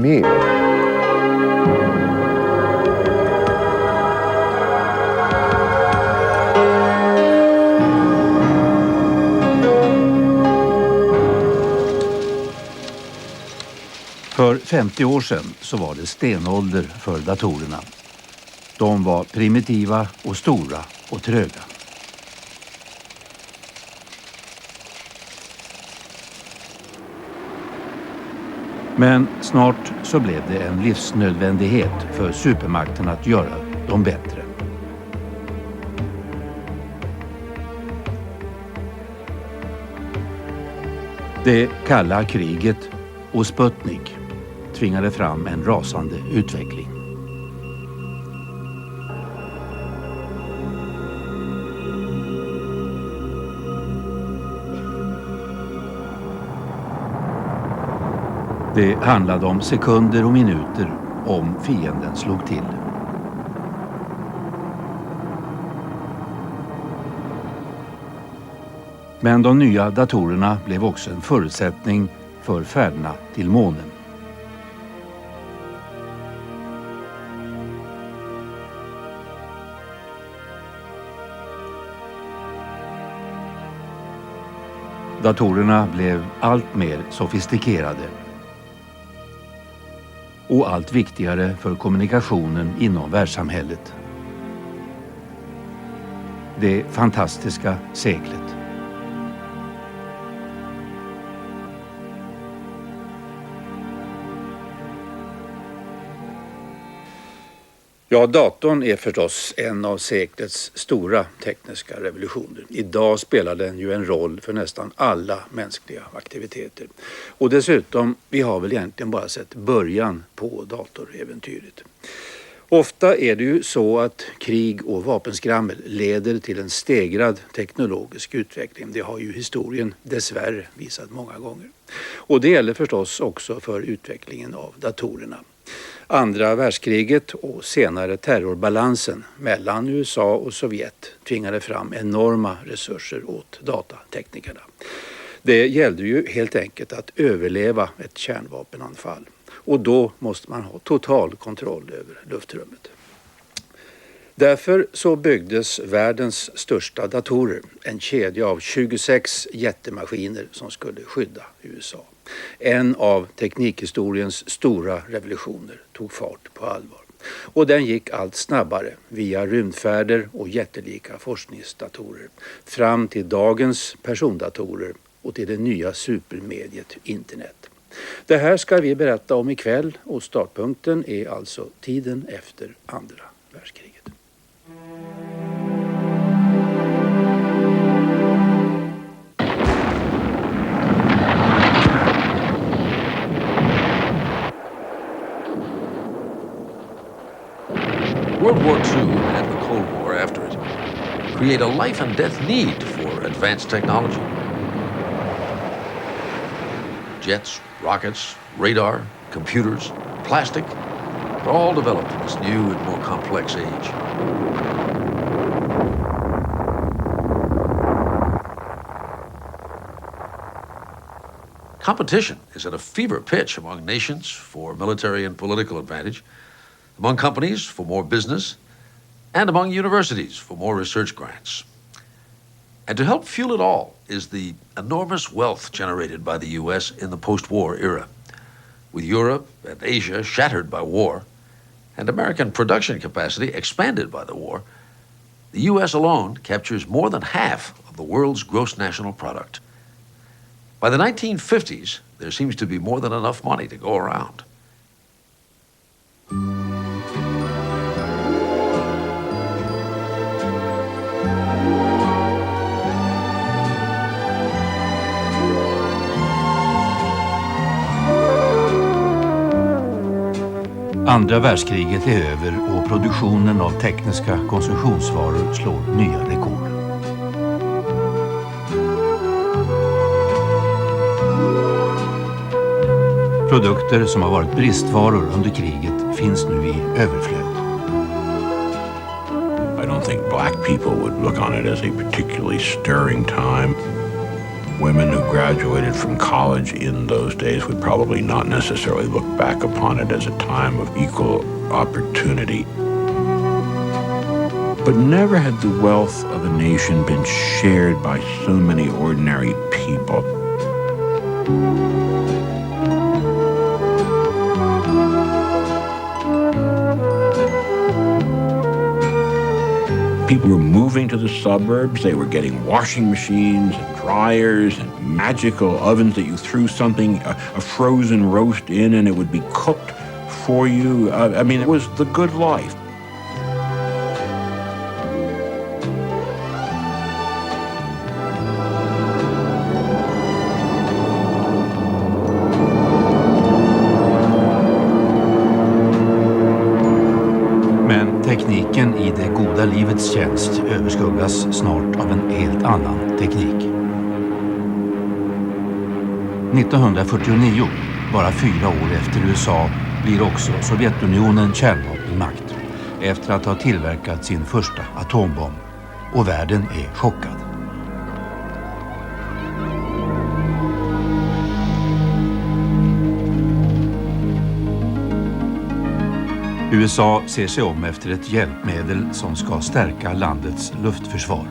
mer. För 50 år sedan så var det stenålder för datorerna. De var primitiva och stora och tröga. Men snart så blev det en livsnödvändighet för supermakten att göra dem bättre. Det kalla kriget och Sputnik tvingade fram en rasande utveckling. Det handlade om sekunder och minuter om fienden slog till. Men de nya datorerna blev också en förutsättning för färderna till månen. Datorerna blev allt mer sofistikerade och allt viktigare för kommunikationen inom världssamhället. Det fantastiska seklet. Ja, datorn är förstås en av seklets stora tekniska revolutioner. Idag spelar den ju en roll för nästan alla mänskliga aktiviteter. Och dessutom, vi har väl egentligen bara sett början på datoräventyret. Ofta är det ju så att krig och vapenskrammel leder till en stegrad teknologisk utveckling. Det har ju historien dessvärre visat många gånger. Och det gäller förstås också för utvecklingen av datorerna. Andra världskriget och senare terrorbalansen mellan USA och Sovjet tvingade fram enorma resurser åt datateknikerna. Det gällde ju helt enkelt att överleva ett kärnvapenanfall. Och då måste man ha total kontroll över luftrummet. Därför så byggdes världens största datorer, en kedja av 26 jättemaskiner som skulle skydda USA. En av teknikhistoriens stora revolutioner tog fart på allvar. Och den gick allt snabbare via rymdfärder och jättelika forskningsdatorer fram till dagens persondatorer och till det nya supermediet internet. Det här ska vi berätta om ikväll och startpunkten är alltså tiden efter andra världskriget. World War II and the Cold War after it create a life and death need for advanced technology. Jets, rockets, radar, computers, plastic, they're all developed in this new and more complex age. Competition is at a fever pitch among nations for military and political advantage, among companies for more business, and among universities for more research grants. And to help fuel it all is the enormous wealth generated by the U.S. in the post-war era. With Europe and Asia shattered by war, and American production capacity expanded by the war, the U.S. alone captures more than half of the world's gross national product. By the 1950s, there seems to be more than enough money to go around. Andra världskriget är över och produktionen av tekniska konsumtionsvaror slår nya rekord. Produkter som har varit bristvaror under kriget finns nu i överflöd. I don't think black people would look on it as a particularly stirring time. Women who graduated from college in those days would probably not necessarily look back upon it as a time of equal opportunity. But never had the wealth of a nation been shared by so many ordinary people. People were moving to the suburbs. They were getting washing machines and dryers and magical ovens that you threw something, a frozen roast in, and it would be cooked for you. It was the good life. Tekniken i det goda livets tjänst överskuggas snart av en helt annan teknik. 1949, bara 4 år efter USA, blir också Sovjetunionen kärnvapenmakt efter att ha tillverkat sin första atombomb. Och världen är chockad. USA ser sig om efter ett hjälpmedel som ska stärka landets luftförsvar.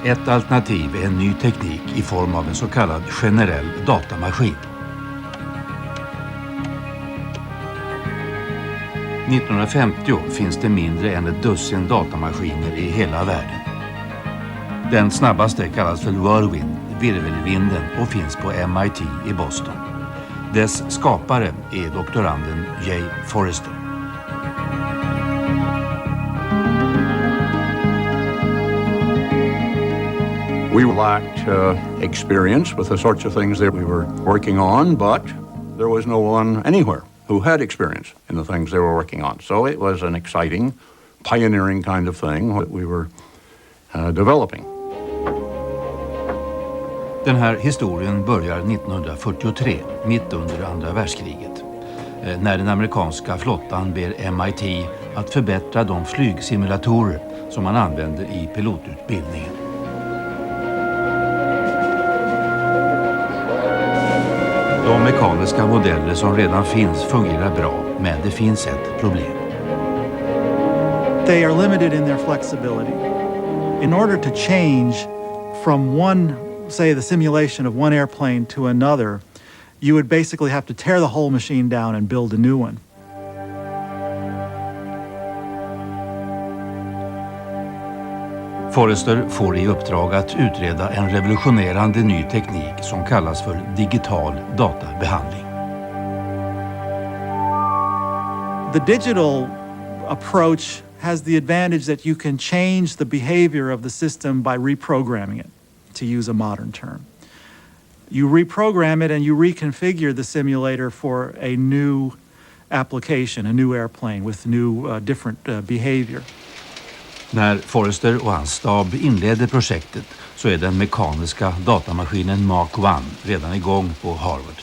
Ett alternativ är en ny teknik i form av en så kallad generell datamaskin. 1950 finns det mindre än ett dussin datamaskiner i hela världen. Den snabbaste kallas för Whirlwind, virvelvinden, och finns på MIT i Boston. Dess skapare är doktoranden G Forrester. We lacked experience with the sorts of things that we were working on, but there was no one anywhere who had experience in the things they were working on. So it was an exciting, pioneering kind of thing that we were developing. Den här historien börjar 1943, mitt under andra världskriget, när den amerikanska flottan ber MIT att förbättra de flygsimulatorer som man använder i pilotutbildningen. De mekaniska modeller som redan finns fungerar bra, men det finns ett problem. They are limited in their flexibility. In order to change from one, say the simulation of one airplane to another, you would basically have to tear the whole machine down and build a new one. Forrester får i uppdrag att utreda en revolutionerande ny teknik som kallas för digital databehandling. The digital approach has the advantage that you can change the behavior of the system by reprogramming it, to use a modern term. You reprogram it and you reconfigure the simulator for a new application, a new airplane with new different behavior. När Forrester och hans stab inledde projektet så är den mekaniska datamaskinen Mark 1 redan igång på Harvard.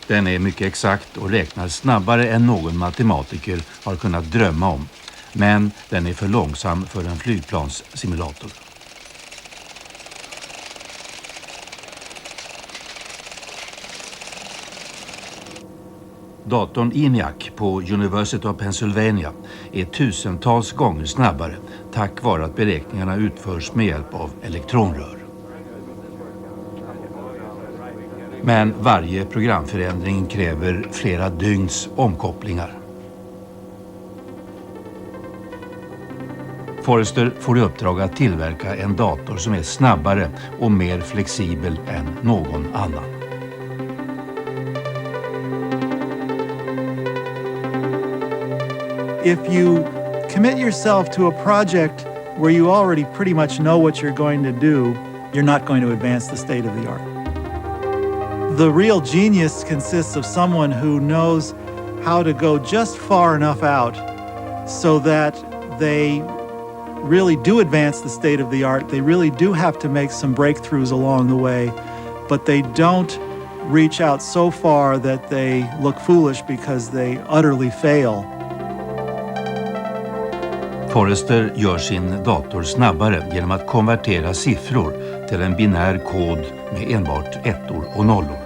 Den är mycket exakt och räknar snabbare än någon matematiker har kunnat drömma om. Men den är för långsam för en flygplanssimulator. Datorn ENIAC på University of Pennsylvania är tusentals gånger snabbare tack vare att beräkningarna utförs med hjälp av elektronrör. Men varje programförändring kräver flera dygns omkopplingar. Forrester får i uppdrag att tillverka en dator som är snabbare och mer flexibel än någon annan. If you commit yourself to a project where you already pretty much know what you're going to do, you're not going to advance the state of the art. The real genius consists of someone who knows how to go just far enough out so that they really do advance the state of the art. They really do have to make some breakthroughs along the way, but they don't reach out so far that they look foolish because they utterly fail. Forrester gör sin dator snabbare genom att konvertera siffror till en binär kod med enbart ettor och nollor.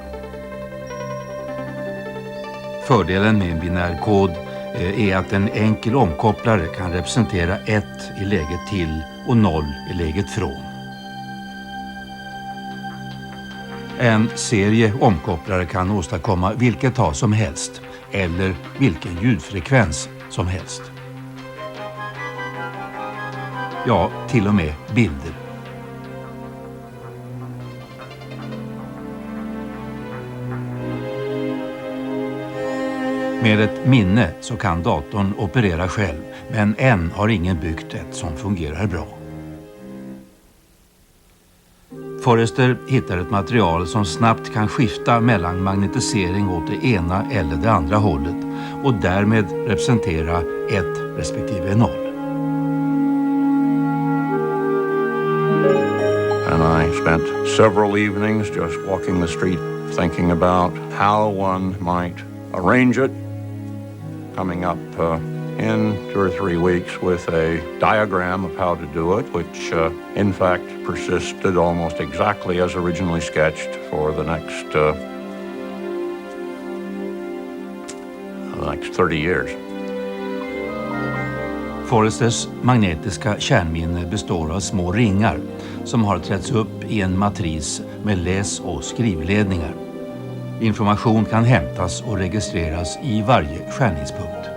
Fördelen med en binär kod är att en enkel omkopplare kan representera 1 i läget till och 0 i läget från. En serie omkopplare kan åstadkomma vilket tal som helst eller vilken ljudfrekvens som helst. Ja, till och med bilder. Med ett minne så kan datorn operera själv, men än har ingen byggt ett som fungerar bra. Forrester hittar ett material som snabbt kan skifta mellan magnetisering åt det ena eller det andra hållet och därmed representera 1 respektive 0. And I spent several evenings just walking the street thinking about how one might arrange it, coming up in 2 or 3 weeks with a diagram of how to do it, which in fact persisted almost exactly as originally sketched for the next 30 years. Forresters magnetiska kärnminne består av små ringar som har trätts upp i en matris med läs- och skrivledningar. Information kan hämtas och registreras i varje skärningspunkt.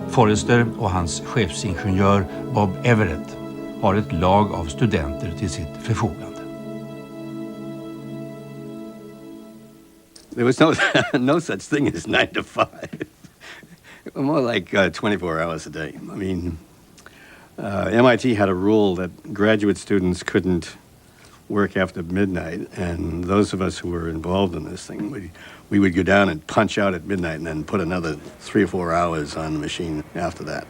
Forrester och hans chefsingenjör Bob Everett har ett lag av studenter till sitt förfogande. There was no such thing as 9 to 5. More like 24 hours a day. I mean, MIT had a rule that graduate students couldn't work after midnight, and those of us who were involved in this thing, we would go down and punch out at midnight and then put another 3 or 4 hours on the machine after that.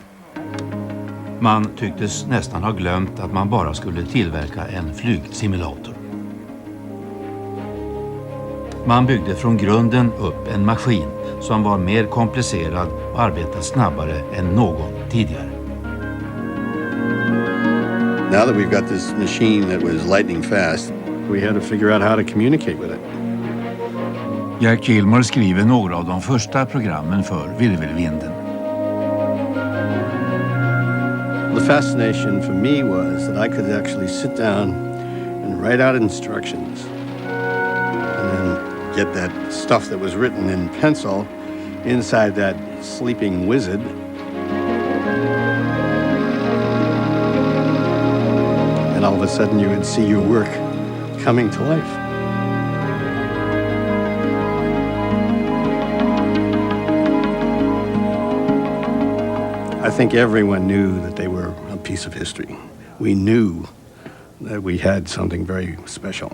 Man tycktes nästan ha glömt att man bara skulle tillverka en flygsimulator. Man byggde från grunden upp en maskin som var mer komplicerad och arbetade snabbare än någon tidigare. Now that we've got this machine that was lightning fast, we had to figure out how to communicate with it. Jack Gilmore skriver några av de första programmen för virvelvinden. The fascination for me was that I could actually sit down and write out instructions and then get that stuff that was written in pencil inside that sleeping wizard. And all of a sudden you would see your work coming to life. I think everyone knew that they were a piece of history. We knew that we had something very special.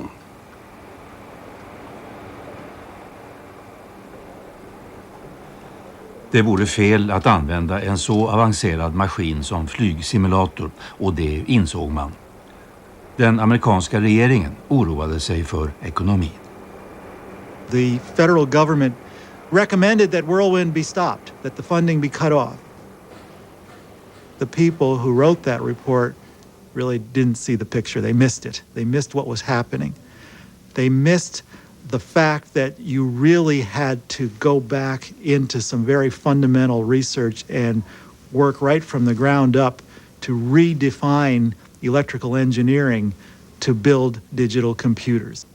Det vore fel att använda en så avancerad maskin som flygsimulator, och det insåg man. Den amerikanska regeringen oroade sig för ekonomin. The federal government recommended that Whirlwind be stopped, that the funding be cut off. The people who wrote that report really didn't see the picture. They missed it. They missed what was happening. They missed the fact that you really had to go back into some very fundamental research and work right from the ground up to redefine electrical engineering to build digital computers.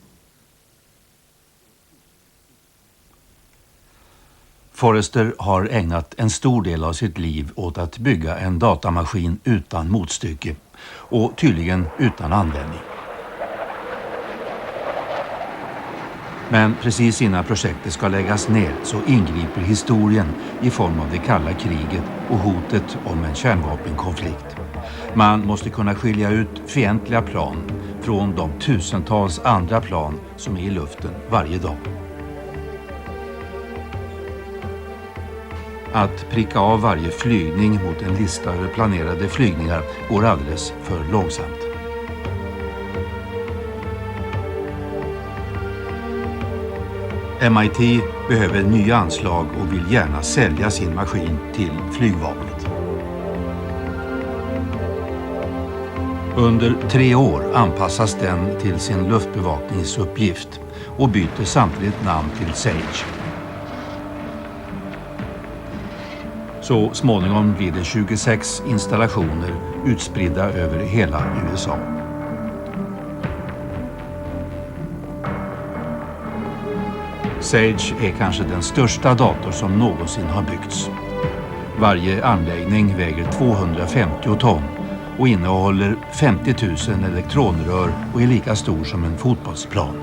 Forrester har ägnat en stor del av sitt liv åt att bygga en datamaskin utan motstycke och tydligen utan användning. Men precis innan projektet ska läggas ner så ingriper historien i form av det kalla kriget och hotet om en kärnvapenkonflikt. Man måste kunna skilja ut fientliga plan från de tusentals andra plan som är i luften varje dag. Att pricka av varje flygning mot en lista över planerade flygningar går alldeles för långsamt. MIT behöver nya anslag och vill gärna sälja sin maskin till flygvapnet. Under 3 år anpassas den till sin luftbevakningsuppgift och byter samtidigt namn till Sage. Så småningom blir det 26 installationer utspridda över hela USA. Sage är kanske den största dator som någonsin har byggts. Varje anläggning väger 250 ton och innehåller 50 000 elektronrör och är lika stor som en fotbollsplan.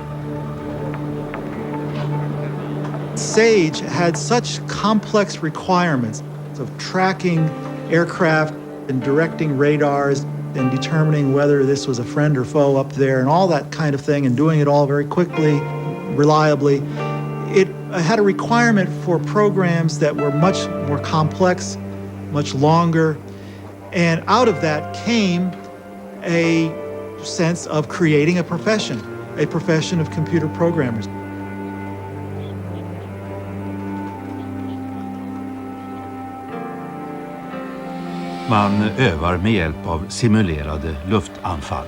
Sage had such complex requirements of tracking aircraft and directing radars and determining whether this was a friend or foe up there and all that kind of thing and doing it all very quickly, reliably. It had a requirement for programs that were much more complex, much longer, and out of that came a sense of creating a profession of computer programmers. Man övar med hjälp av simulerade luftanfall.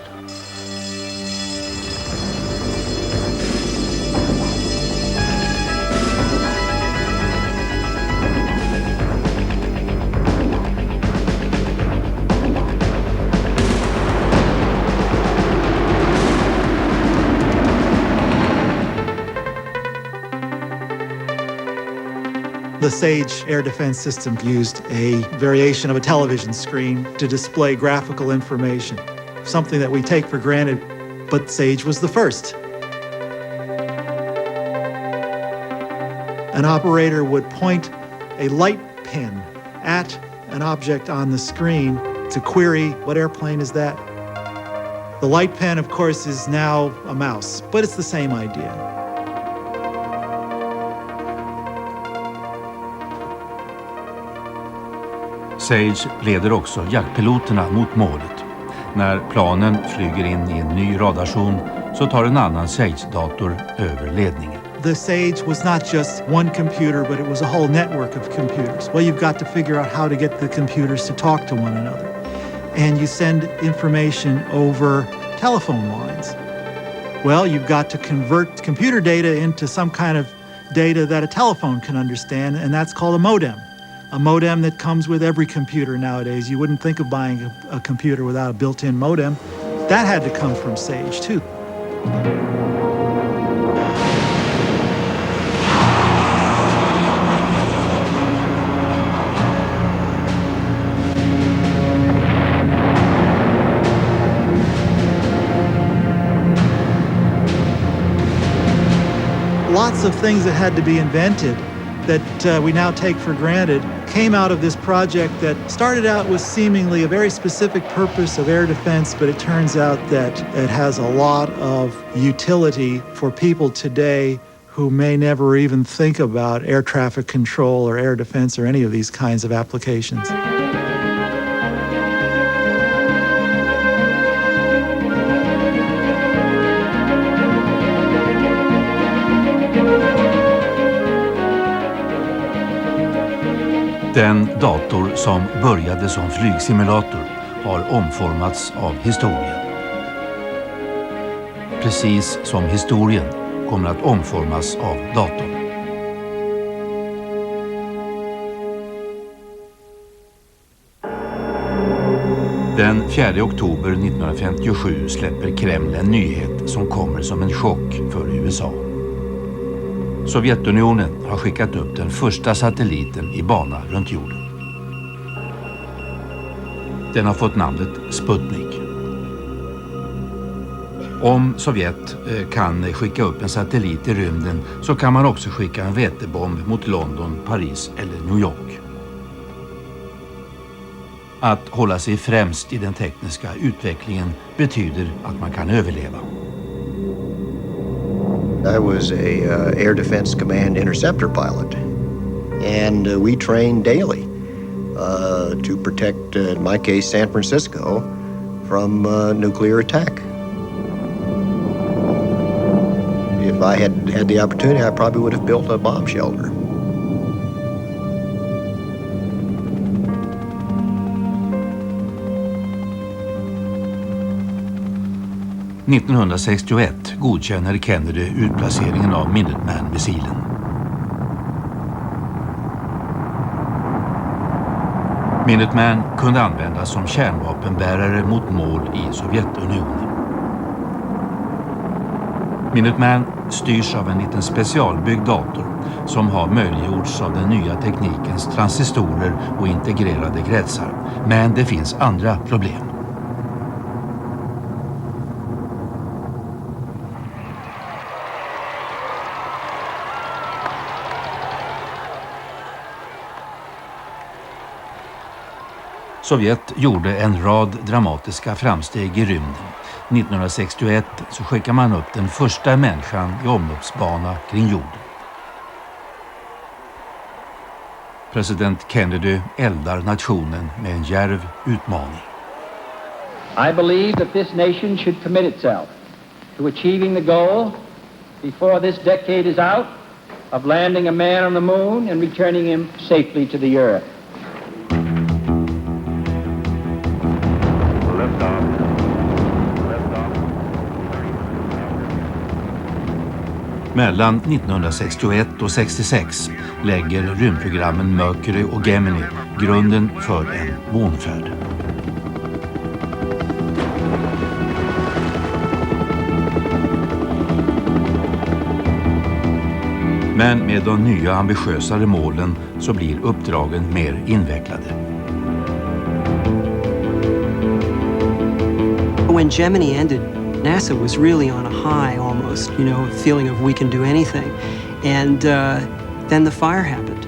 The Sage air defense system used a variation of a television screen to display graphical information, something that we take for granted, but Sage was the first. An operator would point a light pin at an object on the screen to query, what airplane is that? The light pin, of course, is now a mouse, but it's the same idea. Sage leder också jaktpiloterna mot målet. När planen flyger in i en ny radarzon så tar en annan Sage-dator över ledningen. The Sage was not just one computer, but it was a whole network of computers. Well, you've got to figure out how to get the computers to talk to one another. And you send information over telephone lines. Well, you've got to convert computer data into some kind of data that a telephone can understand, and that's called a modem. A modem that comes with every computer nowadays. You wouldn't think of buying a computer without a built-in modem. That had to come from Sage, too. Lots of things that had to be invented that we now take for granted came out of this project that started out with seemingly a very specific purpose of air defense, but it turns out that it has a lot of utility for people today who may never even think about air traffic control or air defense or any of these kinds of applications. Den dator som började som flygsimulator har omformats av historien. Precis som historien kommer att omformas av datorn. Den 4 oktober 1957 släpper Kreml en nyhet som kommer som en chock för USA. Sovjetunionen har skickat upp den första satelliten i bana runt jorden. Den har fått namnet Sputnik. Om Sovjet kan skicka upp en satellit i rymden så kan man också skicka en vätebomb mot London, Paris eller New York. Att hålla sig främst i den tekniska utvecklingen betyder att man kan överleva. I was a Air Defense Command interceptor pilot, and we trained daily to protect, in my case, San Francisco from nuclear attack. If I had had the opportunity, I probably would have built a bomb shelter. 1961 godkänner Kennedy utplaceringen av Minuteman-missilen. Minuteman kunde användas som kärnvapenbärare mot mål i Sovjetunionen. Minuteman styrs av en liten specialbyggd dator som har möjliggjorts av den nya teknikens transistorer och integrerade kretsar. Men det finns andra problem. Sovjet gjorde en rad dramatiska framsteg i rymden. 1961 så skickar man upp den första människan i omloppsbana kring jorden. President Kennedy eldar nationen med en djärv utmaning. I believe that this nation should commit itself to achieving the goal before this decade is out of landing a man on the moon and returning him safely to the earth. Mellan 1961 och 66 lägger rymdprogrammen Mercury och Gemini grunden för en månfärd. Men med de nya ambitiösare målen så blir uppdragen mer invecklade. When Gemini ended, NASA was really on a high almost, you know, a feeling of we can do anything. And then the fire happened.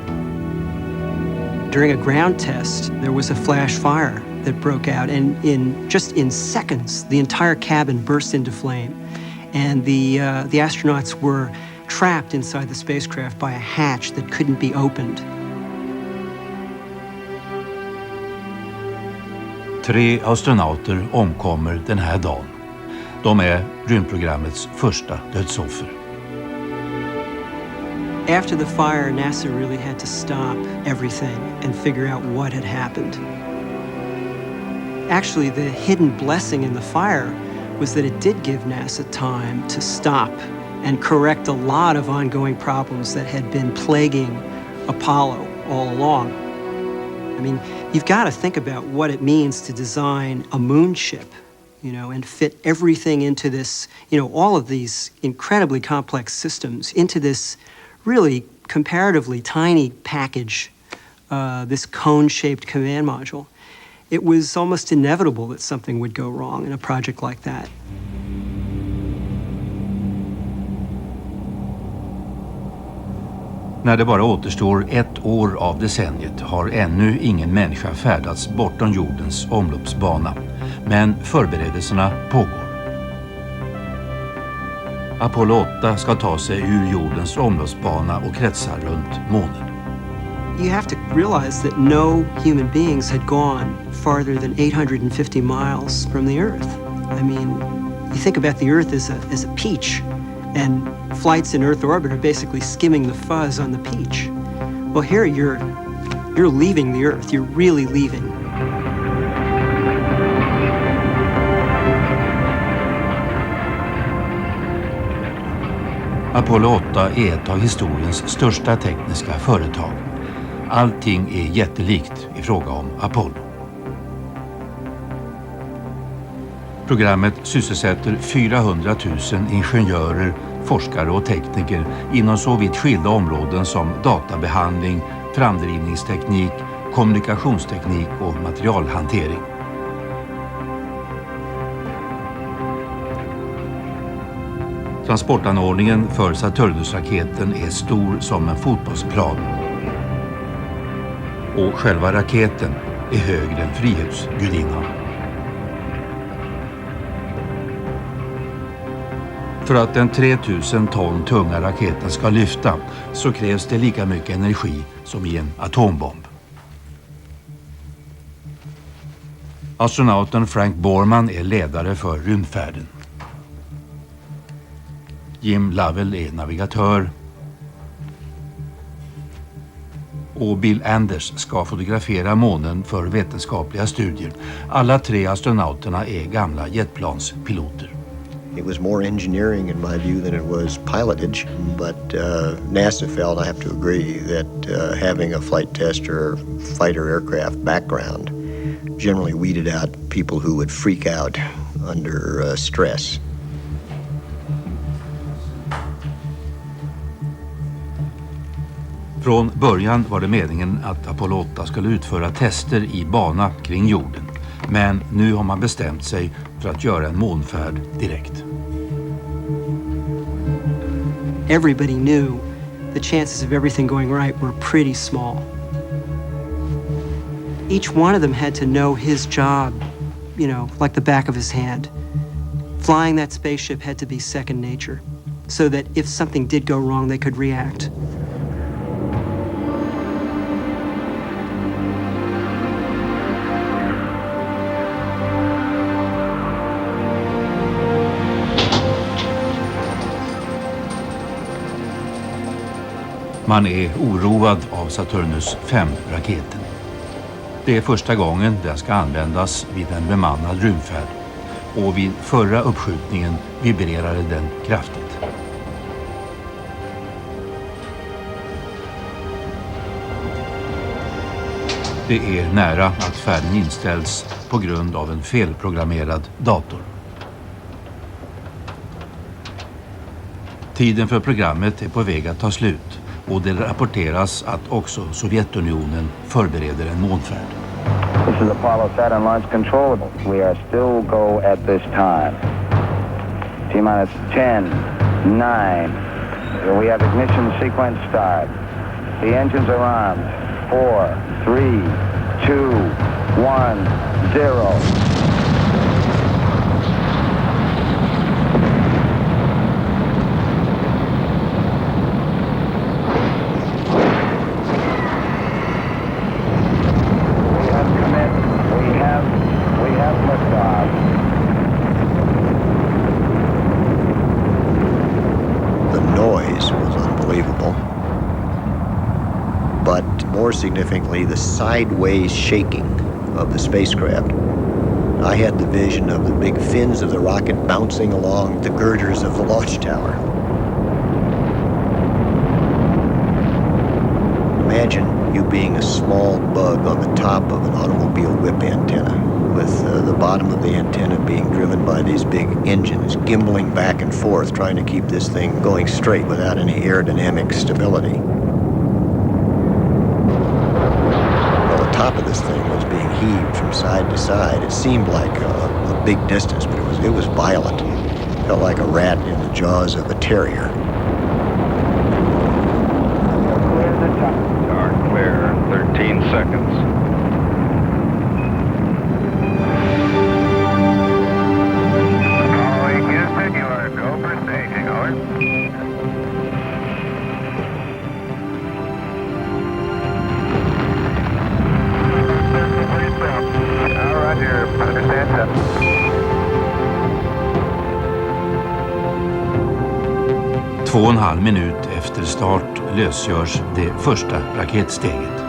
During a ground test, there was a flash fire that broke out, and in seconds, the entire cabin burst into flame. And the astronauts were trapped inside the spacecraft by a hatch that couldn't be opened. 3 astronauter omkommer den här dagen. De är rymdprogrammets första dödsoffer. After the fire, NASA really had to stop everything and figure out what had happened. Actually, the hidden blessing in the fire was that it did give NASA time to stop and correct a lot of ongoing problems that had been plaguing Apollo all along. I mean, you've got to think about what it means to design a moonship, you know, and fit everything into this, you know, all of these incredibly complex systems into this really comparatively tiny package, this cone-shaped command module. It was almost inevitable that something would go wrong in a project like that. När det bara återstår 1 år av decenniet har ännu ingen människa färdats bortom jordens omloppsbana. Men förberedelserna pågår. Apollo 8 ska ta sig ur jordens omloppsbana och kretsa runt månen. You have to realize that no human beings had gone farther than 850 miles from the Earth. I mean, you think about the Earth as a peach, and flights in Earth orbit are basically skimming the fuzz on the peach. Well, here you're leaving the Earth. You're really leaving. Apollo 8 är ett av historiens största tekniska företag. Allting är jättelikt i fråga om Apollo. Programmet sysselsätter 400 000 ingenjörer, forskare och tekniker inom så vitt skilda områden som databehandling, framdrivningsteknik, kommunikationsteknik och materialhantering. Transportanordningen för Saturnusraketen är stor som en fotbollsplan. Och själva raketen är högre än Frihetsgudinnan. För att den 3000 ton tunga raketen ska lyfta så krävs det lika mycket energi som i en atombomb. Astronauten Frank Borman är ledare för rymdfärden. Jim Lovell är navigatör. Och Bill Anders ska fotografera månen för vetenskapliga studier. Alla 3 astronauterna är gamla jetplanspiloter. It was more engineering, in my view, than it was pilotage. But NASA felt, I have to agree, that having a flight test or fighter aircraft background generally weeded out people who would freak out under stress. Från början var det meningen att Apollo 8 skulle utföra tester i bana kring jorden. Men nu har man bestämt sig för att göra en månfärd direkt. Everybody knew the chances of everything going right were pretty small. Each one of them had to know his job, like the back of his hand. Flying that spaceship had to be second nature, so that if something did go wrong, they could react. Man är oroad av Saturnus 5-raketen. Det är första gången den ska användas vid en bemannad rymdfärd. Och vid förra uppskjutningen vibrerade den kraftigt. Det är nära att färden inställs på grund av en felprogrammerad dator. Tiden för programmet är på väg att ta slut. Och det rapporteras att också Sovjetunionen förbereder en månfärd. This is Apollo Saturn launch control. We are still go at this time. T-minus 10, 9. We have ignition sequence start. The engines are on. 4, 3, 2, 1, 0. More significantly, the sideways shaking of the spacecraft. I had the vision of the big fins of the rocket bouncing along the girders of the launch tower. Imagine you being a small bug on the top of an automobile whip antenna, with the bottom of the antenna being driven by these big engines, gimbling back and forth, trying to keep this thing going straight without any aerodynamic stability. Top of this thing was being heaved from side to side. It seemed like a big distance, but it was violent. It felt like a rat in the jaws of a terrier. Clear the top. Start clear, 13 seconds. Following Houston, you are go for staging, over. Roger, understand that. Två och en halv minut efter start lösgörs det första raketsteget.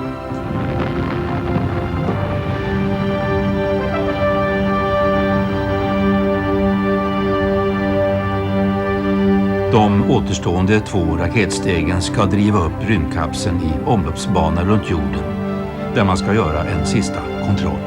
De återstående 2 raketstegen ska driva upp rymdkapseln i omloppsbana runt jorden, där man ska göra en sista kontroll.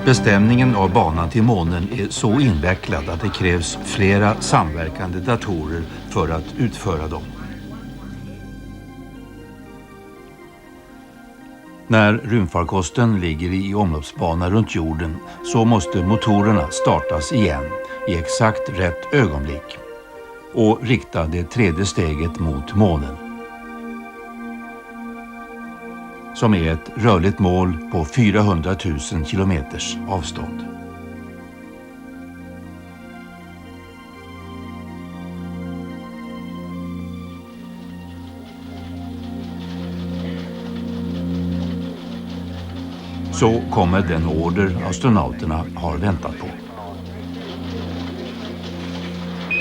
Bestämningen av banan till månen är så invecklad att det krävs flera samverkande datorer för att utföra dem. När rymdfarkosten ligger i omloppsbana runt jorden så måste motorerna startas igen i exakt rätt ögonblick och rikta det tredje steget mot månen, som är ett rörligt mål på 400 000 kilometers avstånd. Så kommer den order astronauterna har väntat på.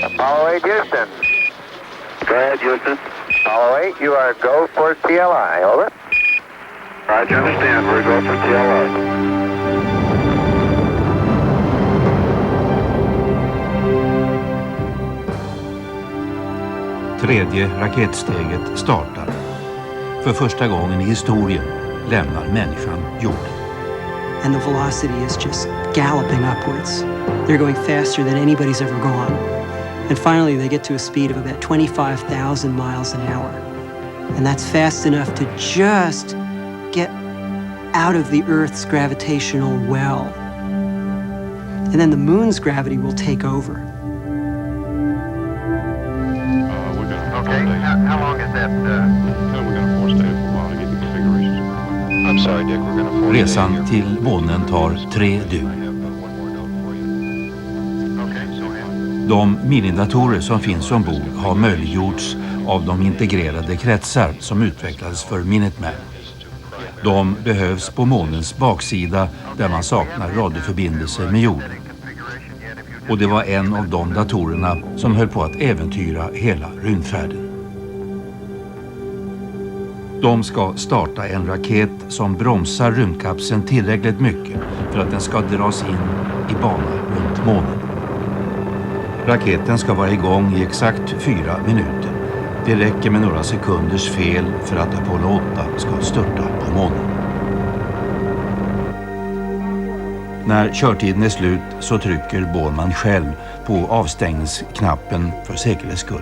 Apollo 8 Houston. Go ahead, Houston. Apollo 8, you are go for CLI, over. Roger, understand. We're going for TLR. Tredje raketsteget startar. För första gången i historien lämnar människan jorden. And the velocity is just galloping upwards. They're going faster than anybody's ever gone. And finally they get to a speed of about 25,000 miles an hour. And that's fast enough to just get out of the Earth's gravitational well. And then the moon's gravity will take over. Okay, how long is that? We're going to force stay for a while to get the configurations. I'm sorry, Dick, we're going to force Resan till månen tar 3 dygn. De minidatorer som finns ombord har möjliggjorts av de integrerade kretsar som utvecklades för Minuteman. De behövs på månens baksida där man saknar radioförbindelser med jorden. Och det var en av de datorerna som höll på att äventyra hela rymdfärden. De ska starta en raket som bromsar rymdkapseln tillräckligt mycket för att den ska dras in i bana runt månen. Raketen ska vara igång i exakt 4 minuter. Det räcker med några sekunders fel för att Apollo 8 ska störta på månen. När körtiden är slut så trycker Borman själv på avstängningsknappen för säkerhets skull.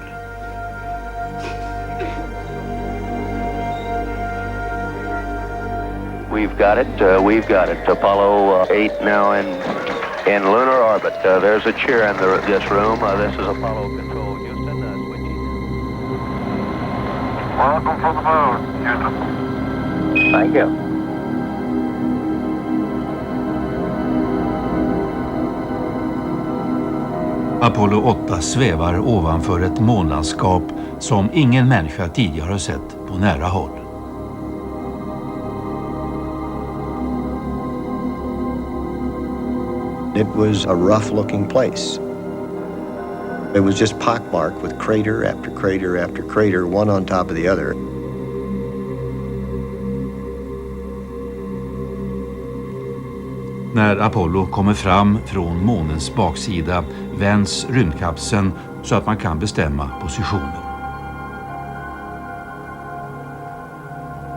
We've got it. Apollo 8 now in lunar orbit. There's a chair in this room. This is Apollo Control, Houston. Switching. Welcome from the moon, Houston. Thank you. Apollo 8 svävar ovanför ett månlandskap som ingen människa tidigare har sett på nära håll. It was a rough-looking place. It was just pockmarked with crater after crater after crater, one on top of the other. När Apollo kommer fram från månens baksida vänds rymdkapseln så att man kan bestämma positionen.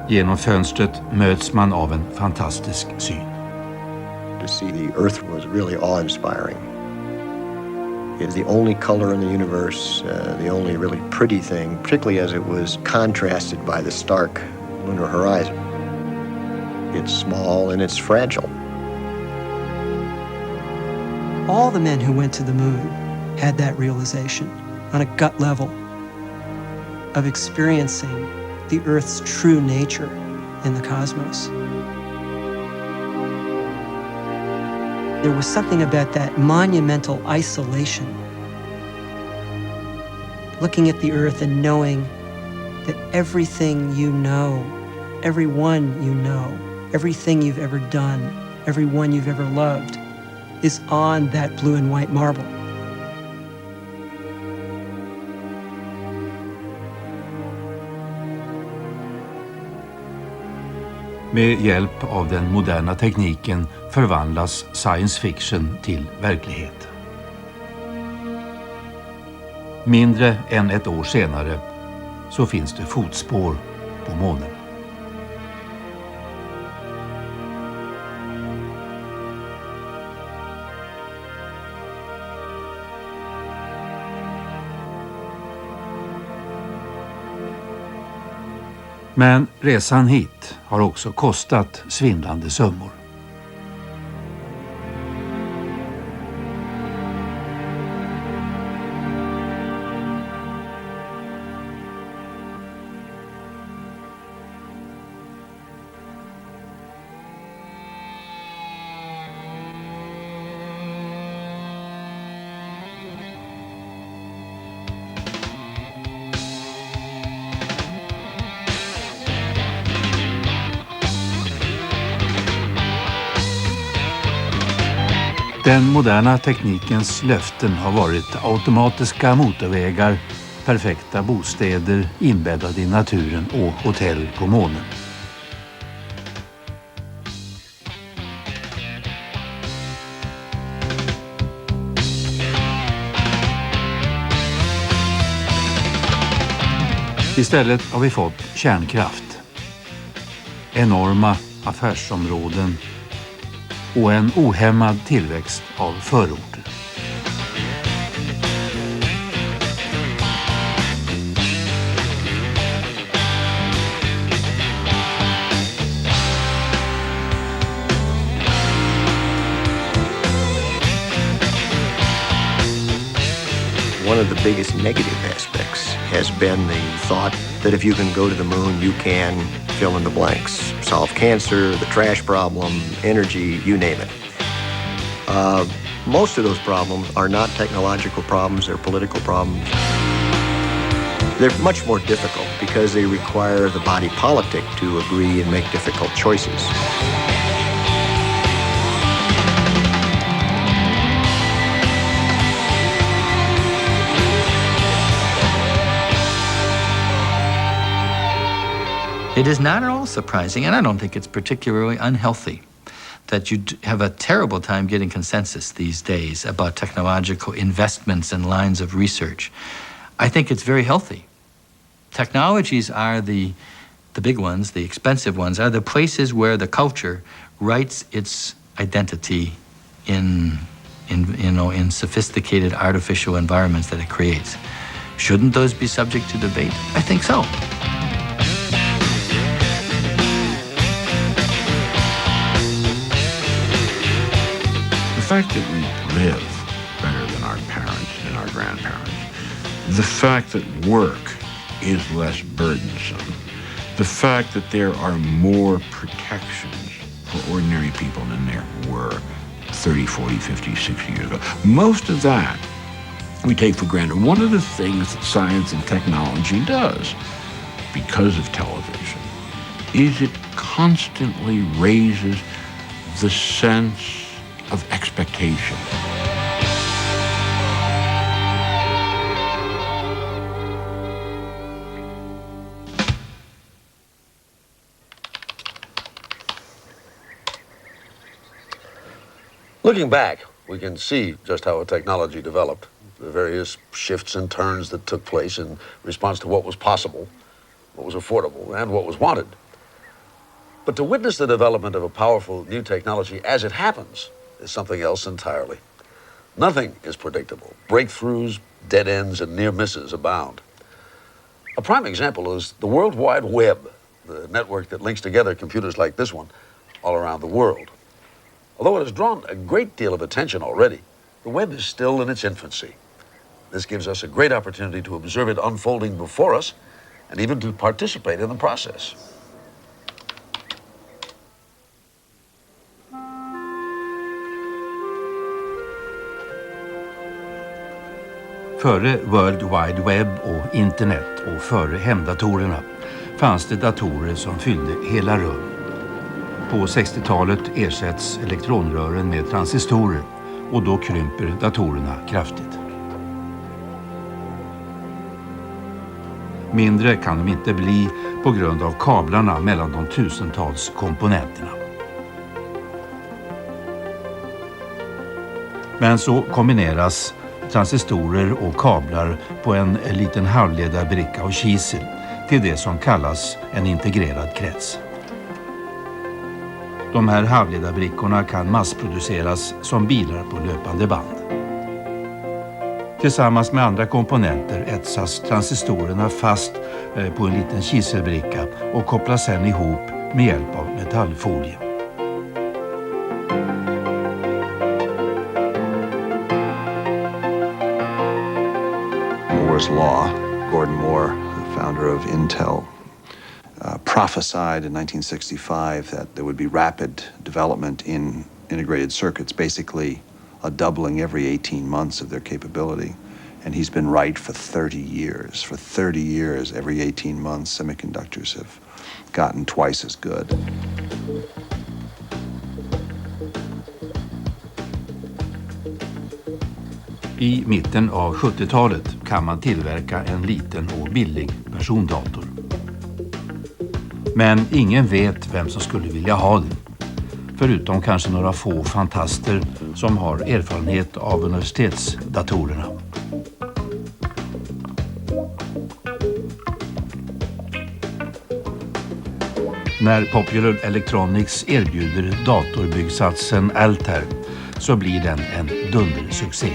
Genom fönstret möts man av en fantastisk syn. To see the Earth was really awe-inspiring. It was the only color in the universe, the only really pretty thing, particularly as it was contrasted by the stark lunar horizon. It's small and it's fragile. All the men who went to the moon had that realization on a gut level of experiencing the Earth's true nature in the cosmos. There was something about that monumental isolation, looking at the Earth and knowing that everything you know, everyone you know, everything you've ever done, everyone you've ever loved is on that blue and white marble. Med hjälp av den moderna tekniken förvandlas science fiction till verklighet. Mindre än ett år senare så finns det fotspår på månen. Men resan hit har också kostat svindlande summor. Den moderna teknikens löften har varit automatiska motorvägar, perfekta bostäder inbäddade i naturen och hotell på månen. Istället har vi fått kärnkraft, enorma affärsområden och en ohämmad tillväxt av förorter. One of the biggest negative aspects has been the thought that if you can go to the moon, you can fill in the blanks, solve cancer, the trash problem, energy, you name it. Most of those problems are not technological problems, they're political problems. They're much more difficult because they require the body politic to agree and make difficult choices. It is not at all surprising, and I don't think it's particularly unhealthy, that you have a terrible time getting consensus these days about technological investments and lines of research. I think it's very healthy. Technologies are the big ones, the expensive ones, are the places where the culture writes its identity in sophisticated artificial environments that it creates. Shouldn't those be subject to debate? I think so. The fact that we live better than our parents and our grandparents, the fact that work is less burdensome, the fact that there are more protections for ordinary people than there were 30, 40, 50, 60 years ago. Most of that we take for granted. One of the things that science and technology does, because of television, is it constantly raises the sense of expectation. Looking back, we can see just how a technology developed, the various shifts and turns that took place in response to what was possible, what was affordable, and what was wanted. But to witness the development of a powerful new technology as it happens is something else entirely. Nothing is predictable. Breakthroughs, dead ends, and near misses abound. A prime example is the World Wide Web, the network that links together computers like this one all around the world. Although it has drawn a great deal of attention already, the web is still in its infancy. This gives us a great opportunity to observe it unfolding before us and even to participate in the process. Före World Wide Web och internet och före hemdatorerna fanns det datorer som fyllde hela rum. På 60-talet ersätts elektronrören med transistorer och då krymper datorerna kraftigt. Mindre kan de inte bli på grund av kablarna mellan de tusentals komponenterna. Men så kombineras transistorer och kablar på en liten halvledarbricka och kisel till det som kallas en integrerad krets. De här halvledarbrickorna kan massproduceras som bilar på löpande band. Tillsammans med andra komponenter etsas transistorerna fast på en liten kiselbricka och kopplas sedan ihop med hjälp av metallfolie. Moore's Law, Gordon Moore, the founder of Intel, prophesied in 1965 that there would be rapid development in integrated circuits, basically a doubling every 18 months of their capability. And he's been right for 30 years. For 30 years, every 18 months, semiconductors have gotten twice as good. I mitten av 70-talet kan man tillverka en liten och billig persondator. Men ingen vet vem som skulle vilja ha den. Förutom kanske några få fantaster som har erfarenhet av universitetsdatorerna. När Popular Electronics erbjuder datorbyggsatsen Altair så blir den en dundersuccé.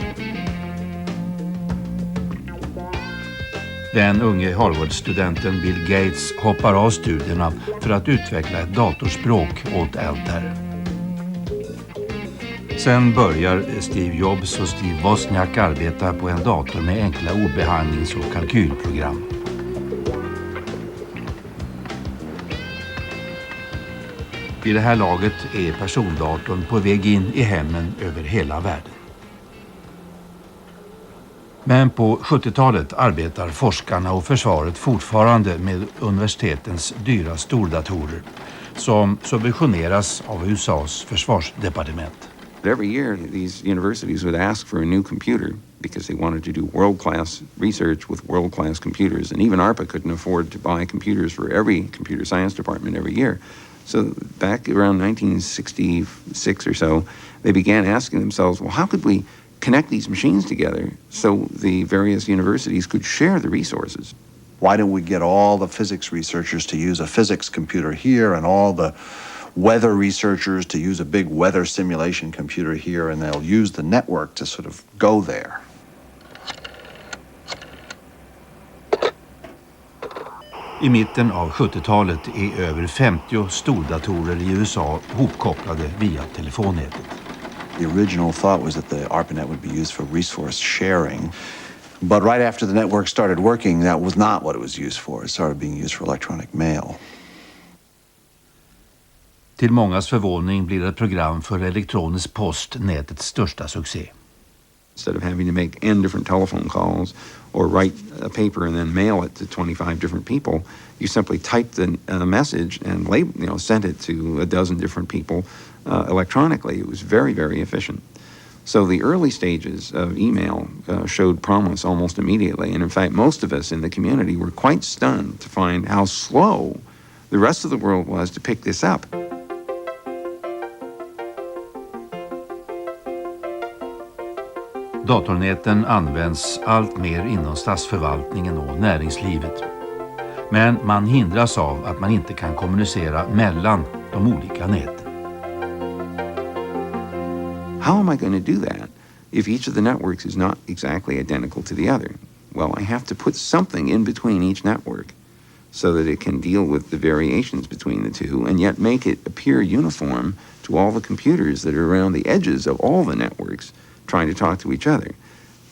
Den unge Harvard-studenten Bill Gates hoppar av studierna för att utveckla ett datorspråk åt Altair. Sen börjar Steve Jobs och Steve Wozniak arbeta på en dator med enkla ordbehandlings- och kalkylprogram. Vid det här laget är persondatorn på väg in i hemmen över hela världen. Men på 70-talet arbetar forskarna och försvaret fortfarande med universitetens dyra stordatorer som subventioneras av USAs försvarsdepartement. Every year, these universities would ask for a new computer because they wanted to do world-class research with world-class computers. And even ARPA couldn't afford to buy computers for every computer science department every year. So back around 1966 or so, they began asking themselves, well, how could we connect these machines together so the various universities could share the resources? Why don't we get all the physics researchers to use a physics computer here and all the weather researchers to use a big weather simulation computer here, and they'll use the network to sort of go there. I mitten av 70-talet är över 50 stordatorer i USA hopkopplade via telefonnätet. The original thought was that the ARPANET would be used for resource sharing. But right after the network started working, that was not what it was used for. It started being used for electronic mail. Till mångas förvåning blir ett program för elektronisk post nätets största succé. Instead of having to make n different telephone calls or write a paper and then mail it to 25 different people, you simply type the message and send it to a dozen different people electronically. It was very, very efficient. So the early stages of email showed promise almost immediately. And in fact, most of us in the community were quite stunned to find how slow the rest of the world was to pick this up. Datornäten används allt mer inom statsförvaltningen och näringslivet. Men man hindras av att man inte kan kommunicera mellan de olika näten. How am I going to do that if each of the networks is not exactly identical to the other? Well, I have to put something in between each network so that it can deal with the variations between the two and yet make it appear uniform to all the computers that are around the edges of all the networks trying to talk to each other.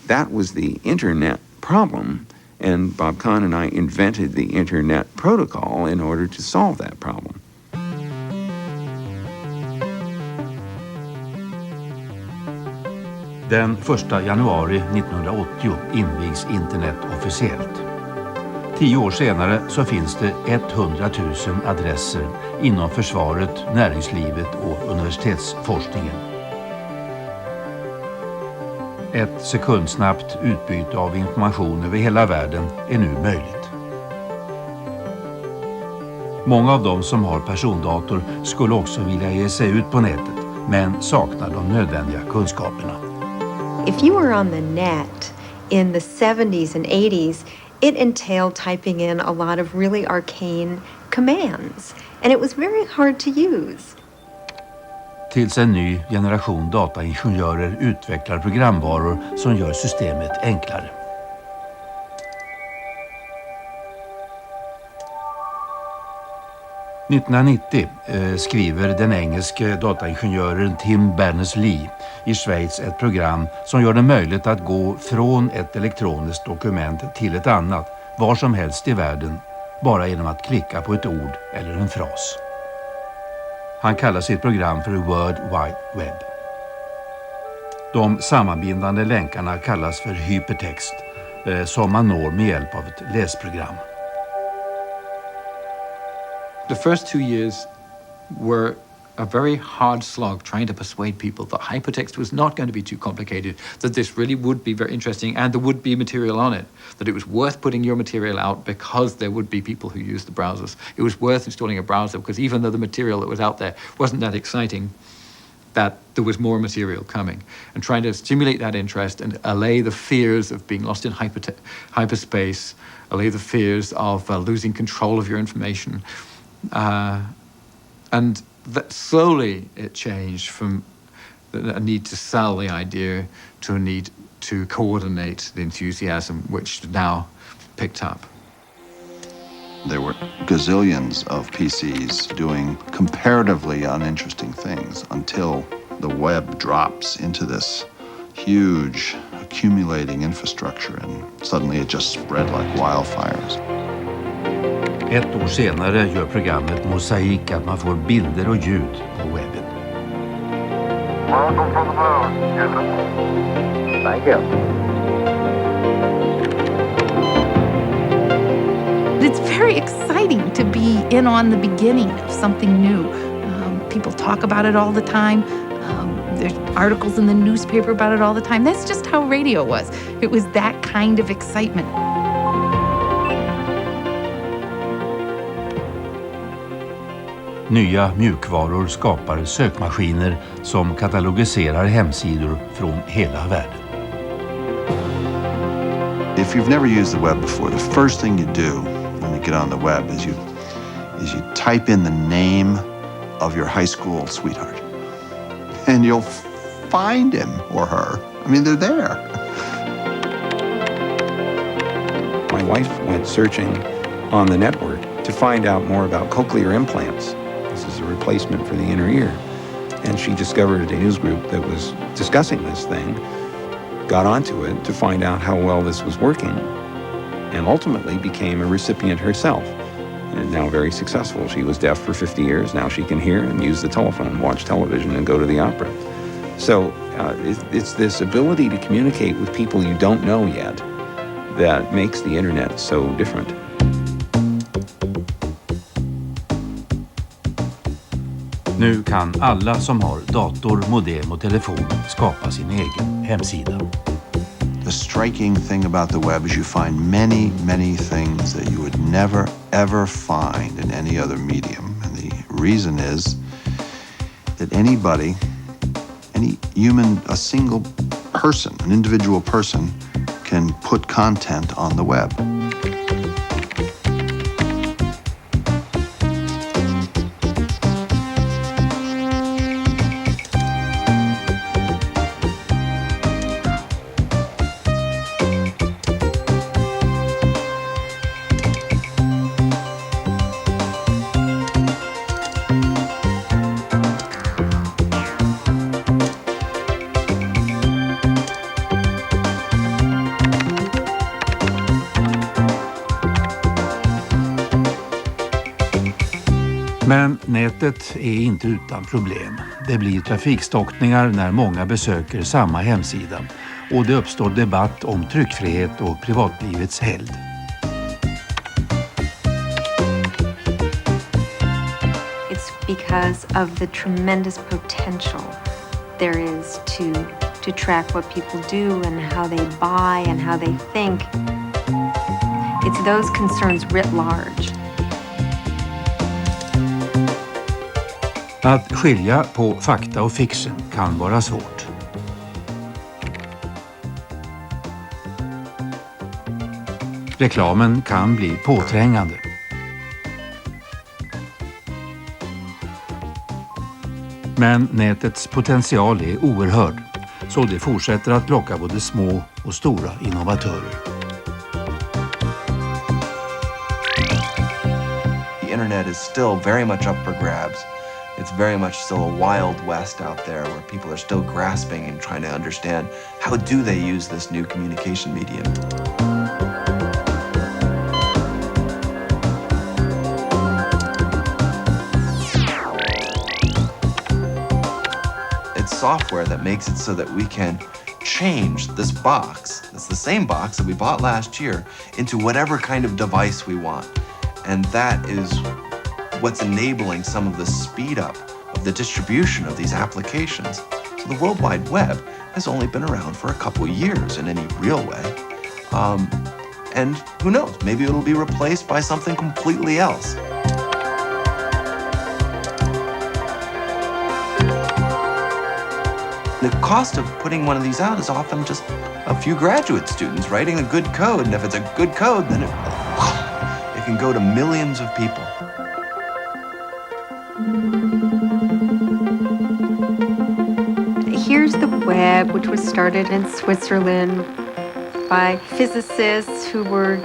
That was the internet problem, and Bob Kahn and I invented the internet protocol in order to solve that problem. Den 1 januari 1980 invigs internet officiellt. 10 år senare så finns det 100 000 adresser inom försvaret, näringslivet och universitetsforskningen. Ett sekundsnabbt utbyte av information över hela världen är nu möjligt. Många av dem som har persondator skulle också vilja ge sig ut på nätet, men saknar de nödvändiga kunskaperna. If you were on the net in the 70s and 80s, it entailed typing in a lot of really arcane commands, and it was very hard to use. Tills en ny generation dataingenjörer utvecklar programvaror som gör systemet enklare. År 1990 skriver den engelske dataingenjören Tim Berners-Lee i Schweiz ett program som gör det möjligt att gå från ett elektroniskt dokument till ett annat var som helst i världen bara genom att klicka på ett ord eller en fras. Han kallar sitt program för World Wide Web. De sammanbindande länkarna kallas för hypertext som man når med hjälp av ett läsprogram. The first 2 years were a very hard slog trying to persuade people that hypertext was not going to be too complicated, that this really would be very interesting and there would be material on it, that it was worth putting your material out because there would be people who use the browsers. It was worth installing a browser because even though the material that was out there wasn't that exciting, that there was more material coming. And trying to stimulate that interest and allay the fears of being lost in hyperspace, allay the fears of losing control of your information, And that slowly it changed from a need to sell the idea to a need to coordinate the enthusiasm, which now picked up. There were gazillions of PCs doing comparatively uninteresting things until the web drops into this huge accumulating infrastructure, and suddenly it just spread like wildfires. Ett år senare gör programmet mosaik att man får bilder och ljud på webben. Welcome from the moon, Houston. Thank you. It's very exciting to be in on the beginning of something new. People talk about it all the time. There's articles in the newspaper about it all the time. That's just how radio was. It was that kind of excitement. Nya mjukvaror skapar sökmaskiner som katalogiserar hemsidor från hela världen. If you've never used the web before, the first thing you do when you get on the web is you type in the name of your high school sweetheart. And you'll find him or her. I mean, they're there. My wife went searching on the network to find out more about cochlear implants. This is a replacement for the inner ear. And she discovered a news group that was discussing this thing, got onto it to find out how well this was working, and ultimately became a recipient herself. And now very successful. She was deaf for 50 years. Now she can hear and use the telephone, watch television, and go to the opera. So it's this ability to communicate with people you don't know yet that makes the internet so different. Nu kan alla som har dator, modem och telefon skapa sin egen hemsida. The striking thing about the web is you find many, many things that you would never, ever find in any other medium. And the reason is that anybody, any human, a single person, an individual person, can put content on the web. Men nätet är inte utan problem. Det blir trafikstockningar när många besöker samma hemsida och det uppstår debatt om tryckfrihet och privatlivets helgd. It's because of the tremendous potential there is to track what people do and how they buy and how they think. It's those concerns writ large. Att skilja på fakta och fiction kan vara svårt. Reklamen kan bli påträngande. Men nätets potential är oerhörd, så det fortsätter att locka både små och stora innovatörer. The internet is still very much up for grabs. It's very much still a wild west out there where people are still grasping and trying to understand how do they use this new communication medium. It's software that makes it so that we can change this box, it's the same box that we bought last year, into whatever kind of device we want. And that is what's enabling some of the speed up of the distribution of these applications. So the World Wide Web has only been around for a couple years in any real way. And who knows, maybe it'll be replaced by something completely else. The cost of putting one of these out is often just a few graduate students writing a good code, and if it's a good code, then it can go to millions of people. web, which was started in Switzerland by physicists who were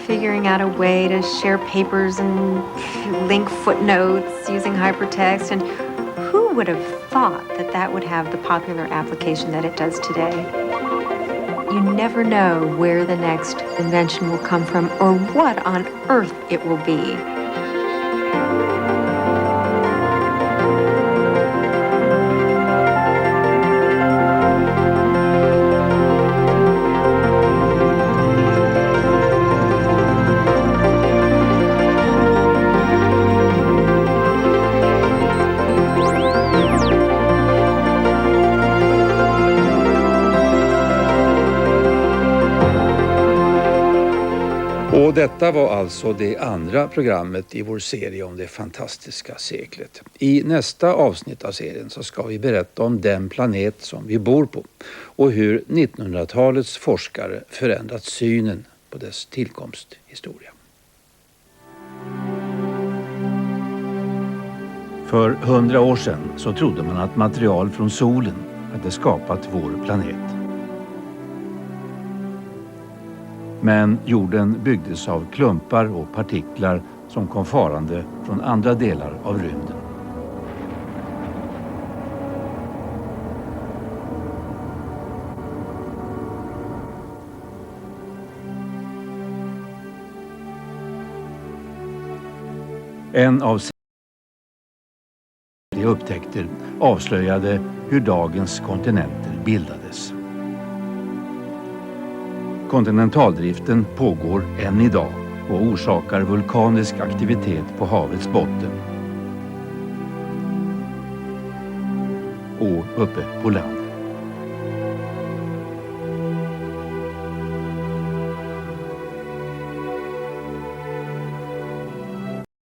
figuring out a way to share papers and link footnotes using hypertext. And who would have thought that that would have the popular application that it does today? You never know where the next invention will come from or what on earth it will be. Och detta var alltså det andra programmet i vår serie om det fantastiska seklet. I nästa avsnitt av serien så ska vi berätta om den planet som vi bor på och hur 1900-talets forskare förändrat synen på dess tillkomsthistoria. För 100 år sedan så trodde man att material från solen hade skapat vår planet. Men jorden byggdes av klumpar och partiklar som kom farande från andra delar av rymden. En av de upptäckter avslöjade hur dagens kontinenter bildades. Kontinentaldriften pågår än idag och orsakar vulkanisk aktivitet på havets botten och uppe på land.